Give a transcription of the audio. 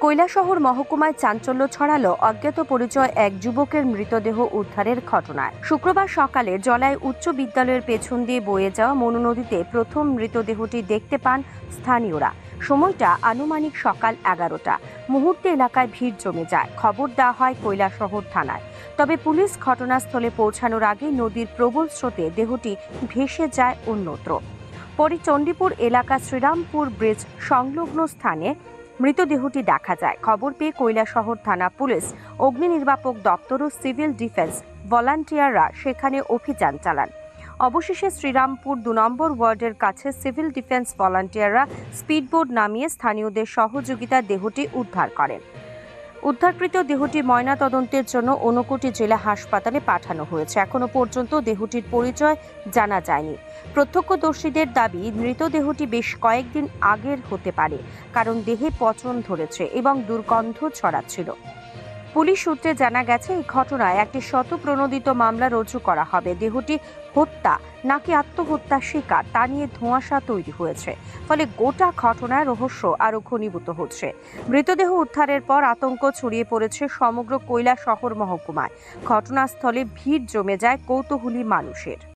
কৈলাসহর মহকুমায় চাঞ্চল্য ছড়ালো অজ্ঞাত পরিচয় এক যুবকের মৃতদেহ উদ্ধারের ঘটনায়। শুক্রবার সকালে জলায় উচ্চ বিদ্যালয়ের পেছন দিয়ে বয়ে যাওয়া মনু নদীতে প্রথম মৃতদেহটি দেখতে পান স্থানীয়রা। সময়টা আনুমানিক সকাল 11টা। মুহূর্তে এলাকায় ভিড় জমে যায়। খবর দেওয়া হয় কৈলাসহর থানায়। তবে পুলিশ ঘটনাস্থলে পৌঁছানোর আগে নদীর প্রবল স্রোতে দেহটি ভেসে যায় অন্যত্র। পরে চণ্ডীপুর এলাকা শ্রীরামপুর ব্রিজ সংলগ্ন স্থানে মৃতদেহটি দেখা যায়। খবর পেয়ে কৈলাসহর থানা পুলিশ, অগ্নি নির্বাপক দপ্তর ও সিভিল ডিফেন্স ভলান্টিয়াররা সেখানে অভিযান চালান। অবশেষে শ্রীরামপুর 2 নম্বর ওয়ার্ডের কাছে সিভিল ডিফেন্স ভলান্টিয়াররা স্পিডবোট নামিয়ে স্থানীয়দের সহযোগিতা দেহটি উদ্ধার করেন। উদ্ধারকৃত দেহটি ময়নাতদন্তের জন্য ঊনকোটি জেলা হাসপাতালে পাঠানো হয়েছে। এখনো পর্যন্ত দেহটির পরিচয় জানা যায়নি। প্রত্যক্ষদর্শীদের দাবি, মৃতদেহটি বেশ কয়েকদিন আগের হতে পারে, কারণ দেহে পচন ধরেছে এবং দুর্গন্ধ ছড়াচ্ছিল। পুলিশ সূত্রে জানা গেছে, এই ঘটনায় একটি শতপ্রণোদিত মামলা রুজু করা হবে। দেহটি হত্যা নাকি আত্মহত্যার শিকার তা নিয়ে ধোঁয়াশা তৈরি হয়েছে। ফলে গোটা ঘটনার রহস্য আরো ঘনীভূত হচ্ছে। মৃতদেহ উদ্ধারের পর আতঙ্ক ছড়িয়ে পড়েছে সমগ্র কৈলাসহর মহকুমায়। ঘটনাস্থলে ভিড় জমে যায় কৌতূহলী মানুষের।